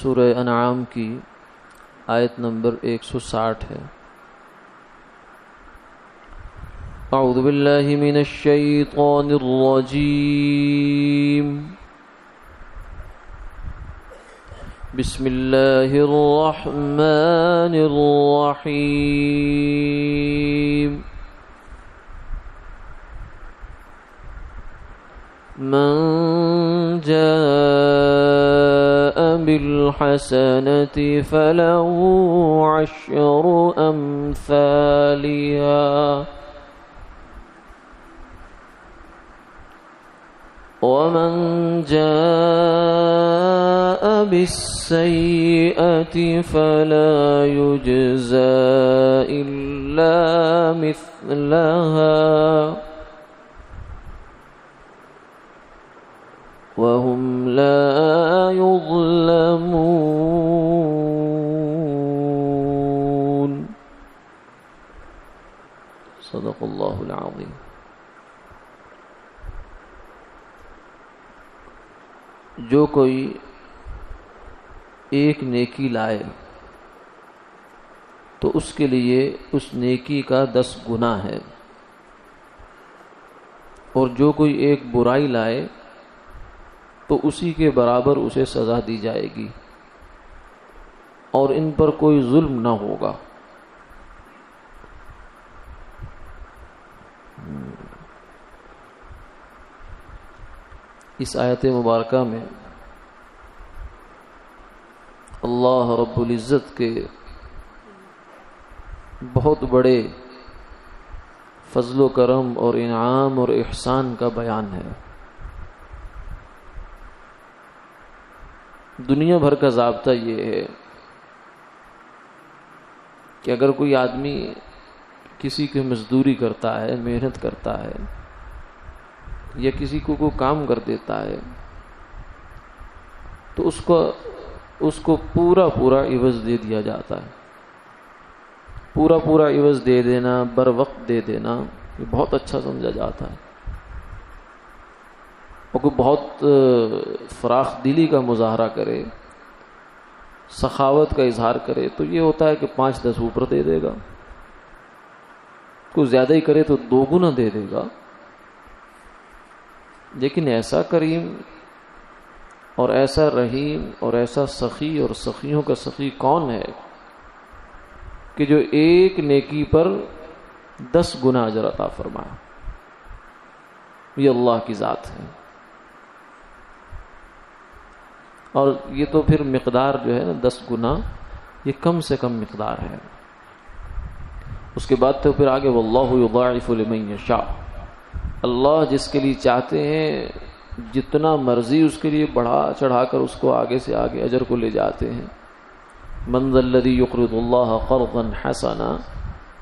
سورہ انعام کی آیت نمبر 160 ہے۔ اعوذ باللہ من الشیطان الرجیم، بسم اللہ الرحمن الرحیم۔ من جاء بالحسنة فله عشر أمثالها ومن جاء بالسيئة فلا يجزى إلا مثلها وهم لا يظلمون۔ صدق اللہ العظیم۔ جو کوئی ایک نیکی لائے تو اس کے لیے اس نیکی کا 10 گنا ہے، اور جو کوئی ایک برائی لائے تو اسی کے برابر اسے سزا دی جائے گی، اور ان پر کوئی ظلم نہ ہوگا۔ اس آیت مبارکہ میں اللہ رب العزت کے بہت بڑے فضل و کرم اور انعام اور احسان کا بیان ہے۔ دنیا بھر کا ضابطہ یہ ہے کہ اگر کوئی آدمی کسی کی مزدوری کرتا ہے، محنت کرتا ہے، یا کسی کو کوئی کام کر دیتا ہے تو اس کو پورا عوض دے دیا جاتا ہے۔ پورا عوض دے دینا، بر وقت دے دینا، یہ بہت اچھا سمجھا جاتا ہے۔ اور کوئی بہت فراخ دلی کا مظاہرہ کرے، سخاوت کا اظہار کرے تو یہ ہوتا ہے کہ 5-10 اوپر دے دے گا، کوئی زیادہ ہی کرے تو 2 گنا دے دے گا۔ لیکن ایسا کریم اور ایسا رحیم اور ایسا سخی اور سخیوں کا سخی کون ہے کہ جو ایک نیکی پر 10 گنا اجر عطا فرمائے؟ یہ اللہ کی ذات ہے۔ اور یہ تو پھر مقدار جو ہے نا 10 گنا، یہ کم سے کم مقدار ہے۔ اس کے بعد تو پھر آگے واللہ یضاعف لمن یشاء، اللہ جس کے لیے چاہتے ہیں جتنا مرضی اس کے لیے بڑھا چڑھا کر اس کو آگے سے آگے اجر کو لے جاتے ہیں۔ من ذا الذی یقرض اللہ قرضا حسنا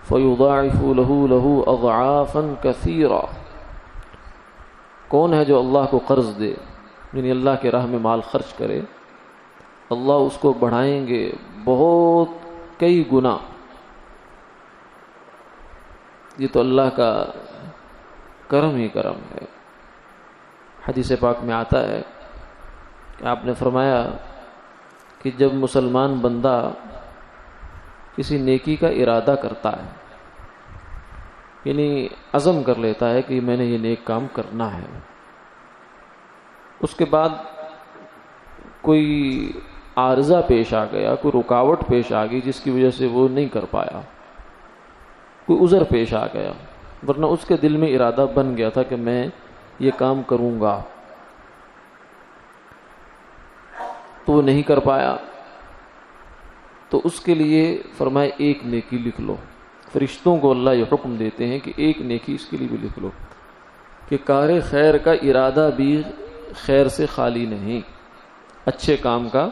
فیضاعف له اضعافا کثیرا، کون ہے جو اللہ کو قرض دے، یعنی اللہ کے راہ میں مال خرچ کرے، اللہ اس کو بڑھائیں گے بہت کئی گنا۔ یہ تو اللہ کا کرم ہی کرم ہے۔ حدیث پاک میں آتا ہے کہ آپ نے فرمایا کہ جب مسلمان بندہ کسی نیکی کا ارادہ کرتا ہے، یعنی عزم کر لیتا ہے کہ میں نے یہ نیک کام کرنا ہے، اس کے بعد کوئی عارضہ پیش آ گیا، کوئی رکاوٹ پیش آ گئی جس کی وجہ سے وہ نہیں کر پایا، کوئی عذر پیش آ گیا، ورنہ اس کے دل میں ارادہ بن گیا تھا کہ میں یہ کام کروں گا، تو وہ نہیں کر پایا، تو اس کے لیے فرمائے ایک نیکی لکھ لو۔ فرشتوں کو اللہ یہ حکم دیتے ہیں کہ ایک نیکی اس کے لیے بھی لکھ لو، کہ کار خیر کا ارادہ بھی خیر سے خالی نہیں۔ اچھے کام کا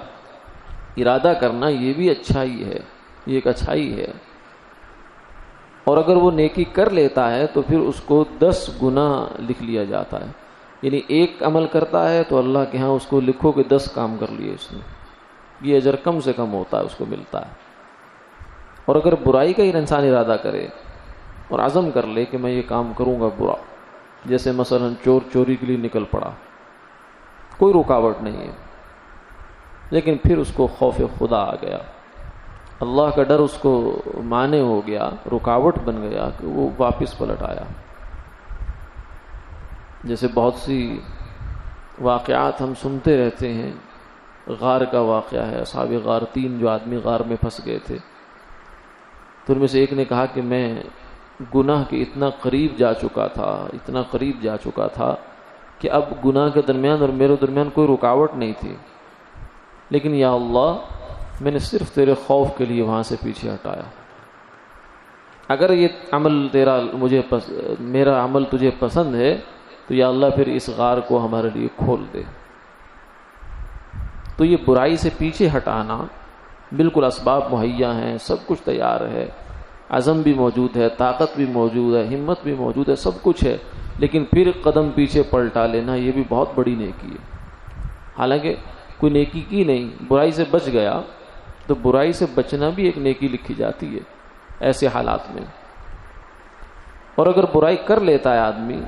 ارادہ کرنا یہ بھی اچھائی ہے، یہ ایک اچھائی ہے، اور اگر وہ نیکی کر لیتا ہے تو پھر اس کو 10 گنا لکھ لیا جاتا ہے۔ یعنی ایک عمل کرتا ہے تو اللہ کے ہاں اس کو لکھو کہ 10 کام کر لیے اس نے، یہ اجر کم سے کم ہوتا ہے، اس کو ملتا ہے۔ اور اگر برائی کا انسان ارادہ کرے اور عزم کر لے کہ میں یہ کام کروں گا برا، جیسے مثلا چور چوری کے لیے نکل پڑا، کوئی رکاوٹ نہیں ہے، لیکن پھر اس کو خوف خدا آ گیا، اللہ کا ڈر اس کو مانع ہو گیا، رکاوٹ بن گیا کہ وہ واپس پلٹ آیا۔ جیسے بہت سی واقعات ہم سنتے رہتے ہیں، غار کا واقعہ ہے، اصحاب غار 3 جو آدمی غار میں پھنس گئے تھے، تو ان میں سے ایک نے کہا کہ میں گناہ کے اتنا قریب جا چکا تھا کہ اب گناہ کے درمیان اور میرے درمیان کوئی رکاوٹ نہیں تھی، لیکن یا اللہ میں نے صرف تیرے خوف کے لیے وہاں سے پیچھے ہٹایا، اگر یہ عمل میرا عمل تجھے پسند ہے تو یا اللہ پھر اس غار کو ہمارے لیے کھول دے۔ تو یہ برائی سے پیچھے ہٹانا، بالکل اسباب مہیا ہیں، سب کچھ تیار ہے، عزم بھی موجود ہے، طاقت بھی موجود ہے، ہمت بھی موجود ہے، سب کچھ ہے، لیکن پھر قدم پیچھے پلٹا لینا یہ بھی بہت بڑی نیکی ہے۔ حالانکہ کوئی نیکی کی نہیں، برائی سے بچ گیا، تو برائی سے بچنا بھی ایک نیکی لکھی جاتی ہے ایسے حالات میں۔ اور اگر برائی کر لیتا ہے آدمی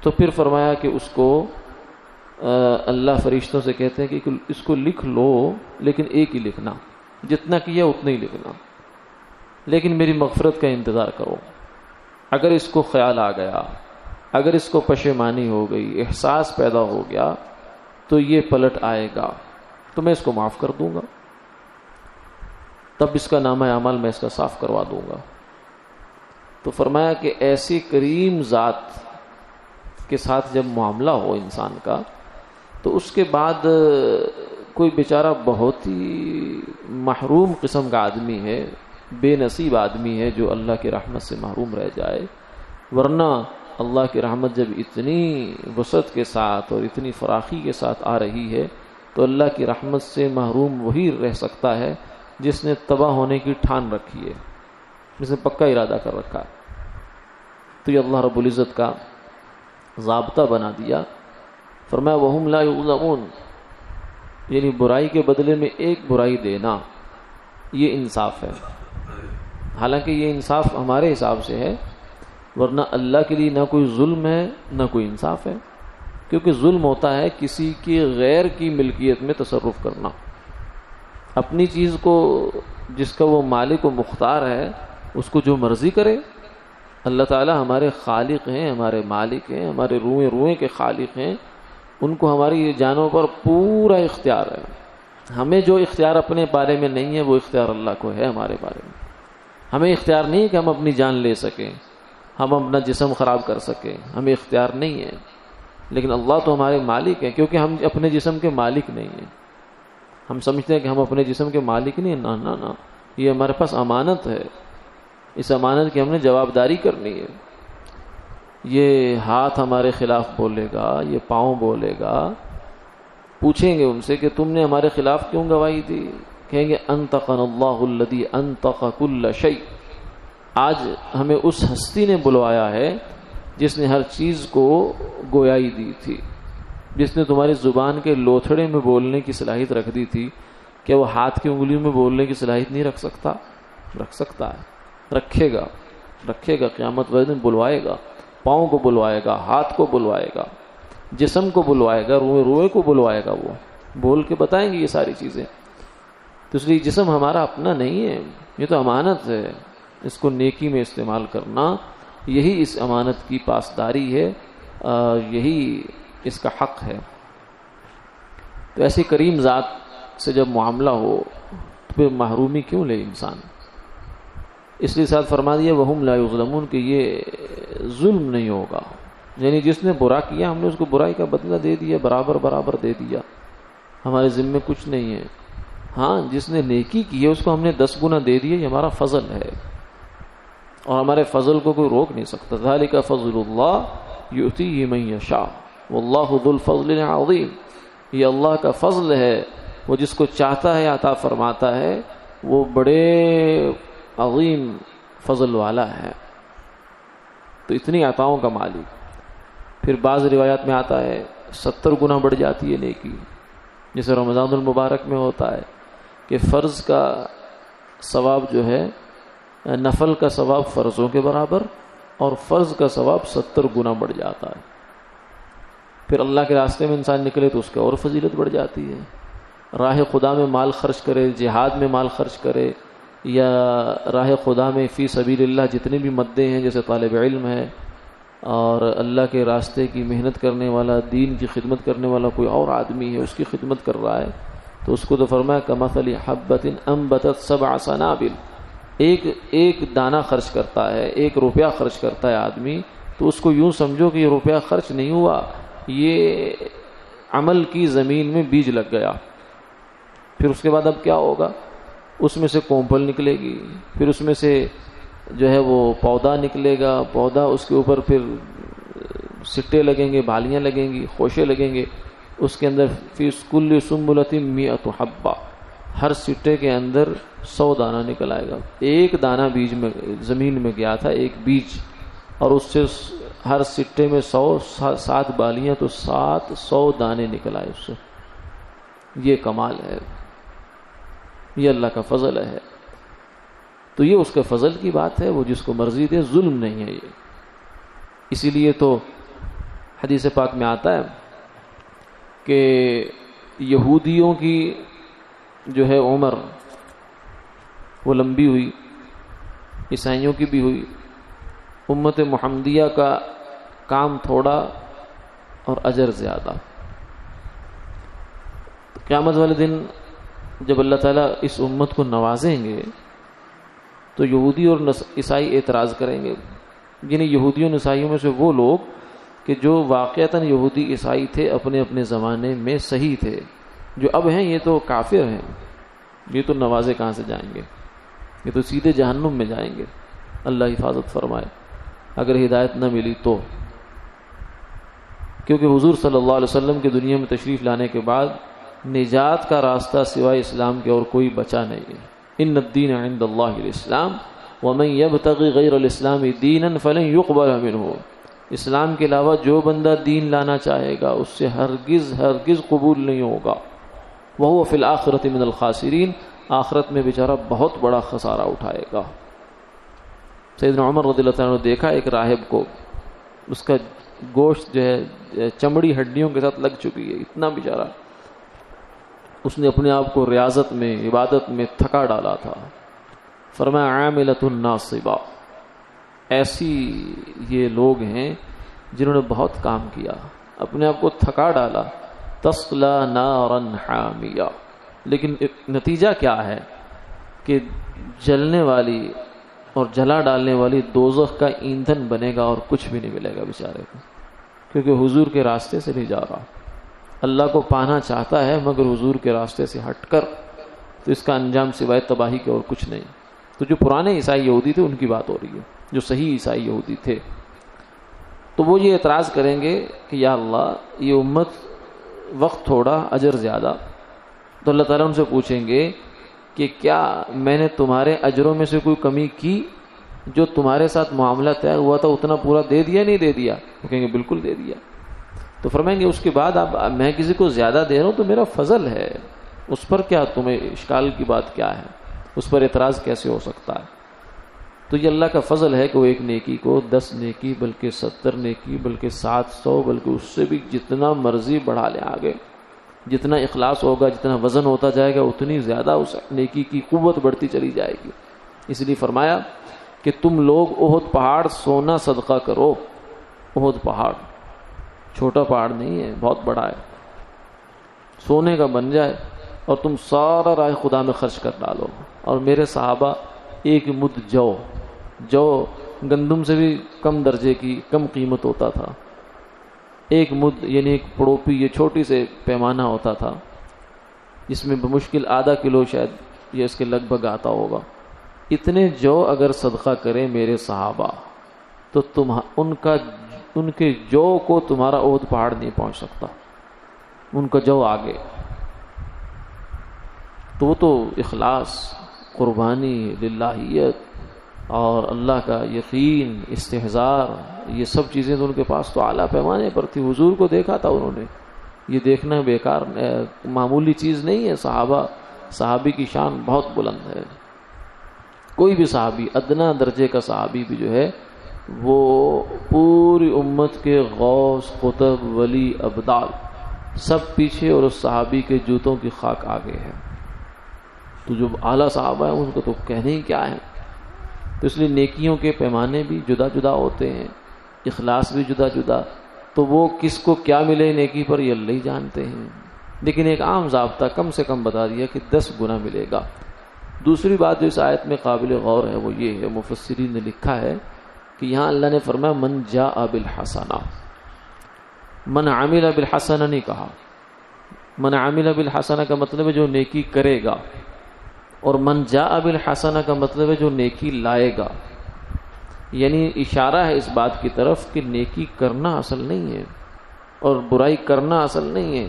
تو پھر فرمایا کہ اس کو اللہ فرشتوں سے کہتے ہیں کہ اس کو لکھ لو، لیکن ایک ہی لکھنا، جتنا کیا اتنا ہی لکھنا، لیکن میری مغفرت کا انتظار کرو۔ اگر اس کو خیال آ گیا، اگر اس کو پشیمانی ہو گئی، احساس پیدا ہو گیا، تو یہ پلٹ آئے گا تو میں اس کو معاف کر دوں گا، تب اس کا نامہ اعمال میں اس کا صاف کروا دوں گا۔ تو فرمایا کہ ایسی کریم ذات کے ساتھ جب معاملہ ہو انسان کا، تو اس کے بعد کوئی بیچارہ بہت ہی محروم قسم کا آدمی ہے، بے نصیب آدمی ہے جو اللہ کی رحمت سے محروم رہ جائے، ورنہ اللہ کی رحمت جب اتنی وسعت کے ساتھ اور اتنی فراخی کے ساتھ آ رہی ہے تو اللہ کی رحمت سے محروم وہی رہ سکتا ہے جس نے تباہ ہونے کی ٹھان رکھی ہے، جس نے پکا ارادہ کر رکھا ہے۔ تو یہ اللہ رب العزت کا ضابطہ بنا دیا، فرمایا وَهُمْ لَا يُظْلَمُونَ، یعنی برائی کے بدلے میں ایک برائی دینا، یہ انصاف ہے۔ حالانکہ یہ انصاف ہمارے حساب سے ہے، ورنہ اللہ کے لیے نہ کوئی ظلم ہے نہ کوئی انصاف ہے، کیونکہ ظلم ہوتا ہے کسی کی غیر کی ملکیت میں تصرف کرنا، اپنی چیز کو جس کا وہ مالک و مختار ہے اس کو جو مرضی کرے۔ اللہ تعالی ہمارے خالق ہیں، ہمارے مالک ہیں، ہمارے روئیں کے خالق ہیں، ان کو ہماری جانوں پر پورا اختیار ہے۔ ہمیں جو اختیار اپنے بارے میں نہیں ہے وہ اختیار اللہ کو ہے ہمارے بارے میں۔ ہمیں اختیار نہیں ہے کہ ہم اپنی جان لے سکیں، ہم اپنا جسم خراب کر سکیں، ہمیں اختیار نہیں ہے، لیکن اللہ تو ہمارے مالک ہیں، کیونکہ ہم اپنے جسم کے مالک نہیں ہیں۔ ہم سمجھتے ہیں کہ ہم اپنے جسم کے مالک نہیں ہیں، نہ، یہ ہمارے پاس امانت ہے، اس امانت کی ہم نے جوابداری کرنی ہے۔ یہ ہاتھ ہمارے خلاف بولے گا، یہ پاؤں بولے گا، پوچھیں گے ان سے کہ تم نے ہمارے خلاف کیوں گواہی دی؟ کہیں گے انطقنا اللہ الذی انطق کل شیء، آج ہمیں اس ہستی نے بلوایا ہے جس نے ہر چیز کو گویائی دی تھی، جس نے تمہاری زبان کے لوتھڑے میں بولنے کی صلاحیت رکھ دی تھی، کیا وہ ہاتھ کی انگلیوں میں بولنے کی صلاحیت نہیں رکھ سکتا؟ رکھ سکتا ہے، رکھے گا، قیامت والے دن بلوائے گا، پاؤں کو بلوائے گا، ہاتھ کو بلوائے گا، جسم کو بلوائے گا، روئے کو بلوائے گا، وہ بول کے بتائیں گے یہ ساری چیزیں۔ تو اس لیے جسم ہمارا اپنا نہیں ہے، یہ تو امانت ہے، اس کو نیکی میں استعمال کرنا، یہی اس امانت کی پاسداری ہے، یہی اس کا حق ہے۔ تو ایسی کریم ذات سے جب معاملہ ہو تو پھر محرومی کیوں لے انسان؟ اس لیے ساتھ فرما دیا وَهُمْ لَا يُظْلَمُونَ کہ یہ ظلم نہیں ہوگا، یعنی جس نے برا کیا ہم نے اس کو برائی کا بدلہ دے دیا، برابر دے دیا، ہمارے ذمے کچھ نہیں ہے۔ ہاں جس نے نیکی کی ہے اس کو ہم نے 10 گنا دے دیا، یہ ہمارا فضل ہے، اور ہمارے فضل کو کوئی روک نہیں سکتا۔ ذَلِكَ فَضْلُ اللَّهِ يُؤْتِيهِ مَن يَشَاءُ وَاللَّهُ ذُو الْفَضْلِ الْعَظِيمِ، یہ اللہ کا فضل ہے، وہ جس کو چاہتا ہے عطا فرماتا ہے، وہ بڑے عظیم فضل والا ہے، تو اتنی عطاؤں کا مالک۔ پھر بعض روایات میں آتا ہے 70 گنا بڑھ جاتی ہے نیکی، جیسے رمضان المبارک میں ہوتا ہے کہ فرض کا ثواب جو ہے، نفل کا ثواب فرضوں کے برابر، اور فرض کا ثواب 70 گنا بڑھ جاتا ہے۔ پھر اللہ کے راستے میں انسان نکلے تو اس کا اور فضیلت بڑھ جاتی ہے، راہ خدا میں مال خرچ کرے، جہاد میں مال خرچ کرے، یا راہ خدا میں فی سبیل اللہ جتنے بھی مدے ہیں، جیسے طالب علم ہے اور اللہ کے راستے کی محنت کرنے والا، دین کی خدمت کرنے والا کوئی اور آدمی ہے، اس کی خدمت کر رہا ہے، تو اس کو تو فرمایا کمثل حبۃ انبتت سبع سنابل، ایک دانہ خرچ کرتا ہے، 1 روپیہ خرچ کرتا ہے آدمی، تو اس کو یوں سمجھو کہ یہ روپیہ خرچ نہیں ہوا، یہ عمل کی زمین میں بیج لگ گیا۔ پھر اس کے بعد اب کیا ہوگا؟ اس میں سے کونپل نکلے گی، پھر اس میں سے جو ہے وہ پودا نکلے گا، پودا اس کے اوپر پھر سٹے لگیں گے، بالیاں لگیں گی، خوشے لگیں گے، اس کے اندر فی کل سنبلۃ 100 حبہ، ہر سٹے کے اندر 100 دانہ نکل آئے گا۔ ایک دانہ بیج میں زمین میں گیا تھا، ایک بیج، اور اس سے ہر سٹے میں 7 بالیاں، تو 700 دانے نکل آئے اس سے۔ یہ کمال ہے، یہ اللہ کا فضل ہے۔ تو یہ اس کے فضل کی بات ہے، وہ جس کو مرضی دے، ظلم نہیں ہے یہ۔ اسی لیے تو حدیث پاک میں آتا ہے کہ یہودیوں کی جو ہے عمر وہ لمبی ہوئی، عیسائیوں کی بھی ہوئی، امت محمدیہ کا کام تھوڑا اور اجر زیادہ۔ قیامت والے دن جب اللہ تعالیٰ اس امت کو نوازیں گے تو یہودی اور عیسائی اعتراض کریں گے، یعنی یہودیوں اور عیسائیوں میں سے وہ لوگ کہ جو واقعتاً یہودی عیسائی تھے، اپنے اپنے زمانے میں صحیح تھے، جو اب ہیں یہ تو کافر ہیں، یہ تو نوازے کہاں سے جائیں گے، یہ تو سیدھے جہنم میں جائیں گے، اللہ حفاظت فرمائے اگر ہدایت نہ ملی تو۔ کیونکہ حضور صلی اللہ علیہ وسلم کے دنیا میں تشریف لانے کے بعد نجات کا راستہ سوائے اسلام کے اور کوئی بچا نہیں ہے۔ ان الدین عند اللہ الاسلام ومن یبتغی غیر الاسلام دینا فلن یقبل منہ، اسلام کے علاوہ جو بندہ دین لانا چاہے گا اس سے ہرگز قبول نہیں ہوگا۔ وہو فی الآخرۃ من الخاسرین، آخرت میں بیچارہ بہت بڑا خسارہ اٹھائے گا۔ سیدنا عمر رضی اللہ عنہ نے دیکھا ایک راہب کو، اس کا گوشت جو ہے چمڑی ہڈیوں کے ساتھ لگ چکی ہے، اتنا بیچارہ، اس نے اپنے آپ کو ریاضت میں، عبادت میں تھکا ڈالا تھا۔ فرمایا عاملۃ ناصبہ، ایسی یہ لوگ ہیں جنہوں نے بہت کام کیا، اپنے آپ کو تھکا ڈالا، تصلی نارا حامیہ، لیکن نتیجہ کیا ہے کہ جلنے والی اور جلا ڈالنے والی دوزخ کا ایندھن بنے گا اور کچھ بھی نہیں ملے گا بیچارے کو، کیونکہ حضور کے راستے سے نہیں جا رہا، اللہ کو پانا چاہتا ہے مگر حضور کے راستے سے ہٹ کر، تو اس کا انجام سوائے تباہی کے اور کچھ نہیں۔ تو جو پرانے عیسائی یہودی تھے ان کی بات ہو رہی ہے، جو صحیح عیسائی یہودی تھے، تو وہ یہ اعتراض کریں گے کہ یا اللہ یہ امت وقت تھوڑا اجر زیادہ، تو اللہ تعالیٰ ان سے پوچھیں گے کہ کیا میں نے تمہارے اجروں میں سے کوئی کمی کی؟ جو تمہارے ساتھ معاملہ طے ہوا تھا اتنا پورا دے دیا نہیں دے دیا؟ وہ کہیں گے بالکل دے دیا۔ تو فرمائیں گے اس کے بعد اب میں کسی کو زیادہ دے رہا ہوں تو میرا فضل ہے، اس پر کیا تمہیں اشکال کی بات کیا ہے، اس پر اعتراض کیسے ہو سکتا ہے؟ تو یہ اللہ کا فضل ہے کہ وہ ایک نیکی کو 10 نیکی بلکہ 70 نیکی بلکہ 700 بلکہ اس سے بھی جتنا مرضی بڑھا لیں آگے، جتنا اخلاص ہوگا، جتنا وزن ہوتا جائے گا اتنی زیادہ اس نیکی کی قوت بڑھتی چلی جائے گی۔ اس لیے فرمایا کہ تم لوگ احد پہاڑ سونا صدقہ کرو۔ احد پہاڑ چھوٹا پہاڑ نہیں ہے، بہت بڑا ہے، سونے کا بن جائے اور تم سارا راہ خدا میں خرچ کر ڈالو۔ اور میرے صحابہ ایک مد جو گندم سے بھی کم درجے کی، کم قیمت ہوتا تھا، ایک مد یعنی ایک پڑوپی، یہ چھوٹی سے پیمانہ ہوتا تھا جس میں بمشکل آدھا کلو شاید یہ اس کے لگ بھگ آتا ہوگا، اتنے جو اگر صدقہ کریں میرے صحابہ تو ان کے جو کو تمہارا احد پہاڑ نہیں پہنچ سکتا، ان کا جو آگے۔ تو وہ تو اخلاص، قربانی، للہیت اور اللہ کا یقین، استحضار، یہ سب چیزیں تو ان کے پاس تو اعلیٰ پیمانے پر تھی۔ حضور کو دیکھا تھا انہوں نے، یہ دیکھنا بیکار معمولی چیز نہیں ہے۔ صحابی کی شان بہت بلند ہے، کوئی بھی صحابی، ادنا درجے کا صحابی بھی جو ہے وہ پوری امت کے غوث، قطب، ولی، ابدال سب پیچھے اور اس صحابی کے جوتوں کی خاک آگے ہے. تو جو اعلیٰ صحابہ ہیں ان کو تو کہنے ہی کیا ہے. تو اس لیے نیکیوں کے پیمانے بھی جدا جدا ہوتے ہیں، اخلاص بھی جدا جدا. تو وہ کس کو کیا ملے نیکی پر یہ اللہ ہی جانتے ہیں، لیکن ایک عام ضابطہ کم سے کم بتا دیا کہ 10 گنا ملے گا. دوسری بات جو اس آیت میں قابل غور ہے وہ یہ ہے، مفسرین نے لکھا ہے کہ یہاں اللہ نے فرمایا من جاء بالحسنہ، من عمل بالحسنہ نہیں کہا. من عمل بالحسنہ کا مطلب ہے جو نیکی کرے گا، اور من جاء بالحسنہ کا مطلب ہے جو نیکی لائے گا. یعنی اشارہ ہے اس بات کی طرف کہ نیکی کرنا اصل نہیں ہے اور برائی کرنا اصل نہیں ہے.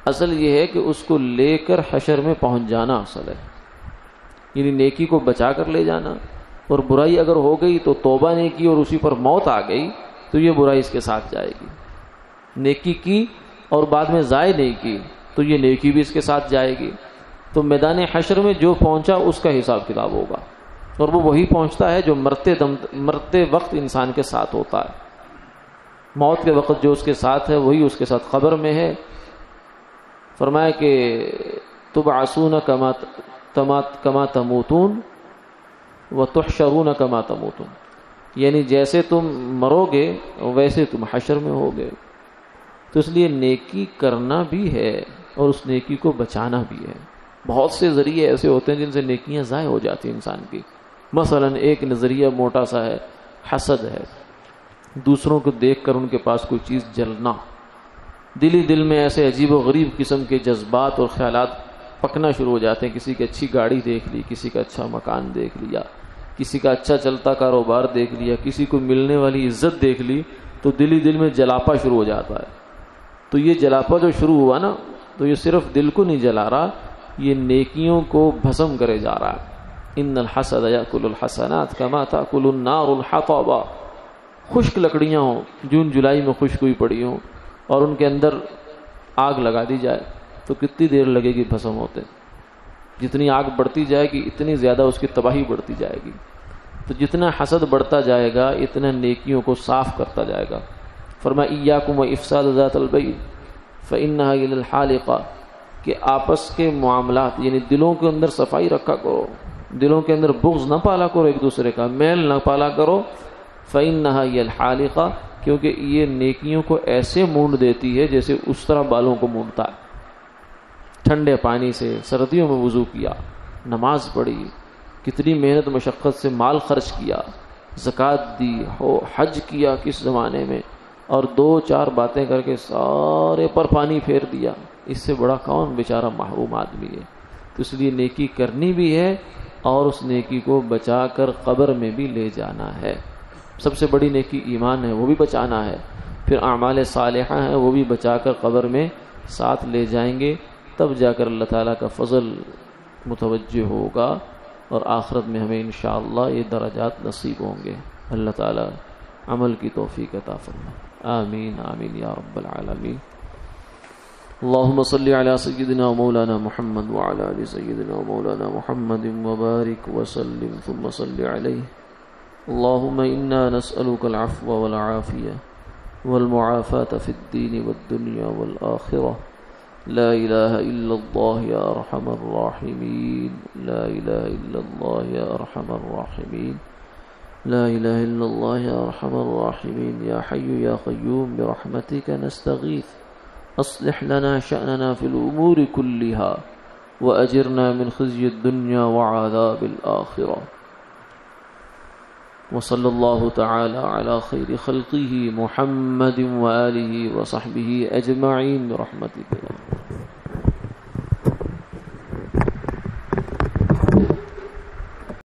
اصل یہ ہے کہ اس کو لے کر حشر میں پہنچ جانا اصل ہے. یعنی نیکی کو بچا کر لے جانا، اور برائی اگر ہو گئی تو توبہ نہیں کی اور اسی پر موت آ گئی تو یہ برائی اس کے ساتھ جائے گی. نیکی کی اور بعد میں ضائع نہیں کی تو یہ نیکی بھی اس کے ساتھ جائے گی. تو میدان حشر میں جو پہنچا اس کا حساب کتاب ہوگا، اور وہ وہی پہنچتا ہے جو مرتے وقت انسان کے ساتھ ہوتا ہے. موت کے وقت جو اس کے ساتھ ہے وہی اس کے ساتھ قبر میں ہے. فرمایا کہ تبعثون کما تموتون وتحشرون کما تموتون، یعنی جیسے تم مرو گے ویسے تم حشر میں ہوگے. تو اس لیے نیکی کرنا بھی ہے اور اس نیکی کو بچانا بھی ہے. بہت سے ذریعے ایسے ہوتے ہیں جن سے نیکیاں ضائع ہو جاتی ہیں انسان کی. مثلا ایک نظریہ موٹا سا ہے، حسد ہے. دوسروں کو دیکھ کر ان کے پاس کوئی چیز جلنا، دل میں ایسے عجیب و غریب قسم کے جذبات اور خیالات پکنا شروع ہو جاتے ہیں. کسی کی اچھی گاڑی دیکھ لی، کسی کا اچھا مکان دیکھ لیا، کسی کا اچھا چلتا کاروبار دیکھ لیا، کسی کو ملنے والی عزت دیکھ لی، تو دل میں جلاپا شروع ہو جاتا ہے. تو یہ جلاپا جو شروع ہوا نا، تو یہ صرف دل کو نہیں جلا رہا، یہ نیکیوں کو بھسم کرے جا رہا ہے. ان الحسد یاکل الحسنات کما تاکل النار الحطب. خشک لکڑیاں ہوں، جون جولائی میں خشک ہوئی پڑی ہوں، اور ان کے اندر آگ لگا دی جائے تو کتنی دیر لگے گی بھسم ہوتے. جتنی آگ بڑھتی جائے گی اتنی زیادہ اس کی تباہی بڑھتی جائے گی. تو جتنا حسد بڑھتا جائے گا اتنا نیکیوں کو صاف کرتا جائے گا. فرمایا ایاکم وافساد ذات البین فانها الی الحالقہ، کہ آپس کے معاملات یعنی دلوں کے اندر صفائی رکھا کرو، دلوں کے اندر بغض نہ پالا کرو، ایک دوسرے کا میل نہ پالا کرو. فانها الی الحالقہ، کیونکہ یہ نیکیوں کو ایسے مونڈ دیتی ہے جیسے اس طرح بالوں کو مونڈتا ہے. ٹھنڈے پانی سے سردیوں میں وضو کیا، نماز پڑھی، کتنی محنت مشقت سے مال خرچ کیا، زکوٰۃ دی ہو، حج کیا کس زمانے میں، اور 2-4 باتیں کر کے سارے پر پانی پھیر دیا. اس سے بڑا کون بیچارہ محروم آدمی ہے. تو اس لیے نیکی کرنی بھی ہے اور اس نیکی کو بچا کر قبر میں بھی لے جانا ہے. سب سے بڑی نیکی ایمان ہے، وہ بھی بچانا ہے. پھر اعمال صالحہ ہیں، وہ بھی بچا کر قبر میں ساتھ لے جائیں گے. تب جا کر اللہ تعالیٰ کا فضل متوجہ ہوگا اور آخرت میں ہمیں انشاءاللہ یہ درجات نصیب ہوں گے. اللہ تعالیٰ عمل کی توفیق عطا فرمائے. آمین آمین یا رب العالمین. اللهم صل على سيدنا ومولانا محمد وعلى آل سيدنا ومولانا محمد وبارك وسلم ثم صل عليه. اللهم إنا نسألك العفو والعافية والمعافاة في الدين والدنيا والآخرة. لا إله إلا الله يا أرحم الراحمين. لا إله إلا الله يا أرحم الراحمين. لا إله إلا الله يا أرحم الراحمين. يا حي يا قيوم برحمتك نستغيث. أصلح لنا شأننا في الأمور كلها وأجرنا من خزي الدنيا وعذاب الآخرة. وصلى الله تعالى على خير خلقه محمد وآله وصحبه أجمعين برحمتك.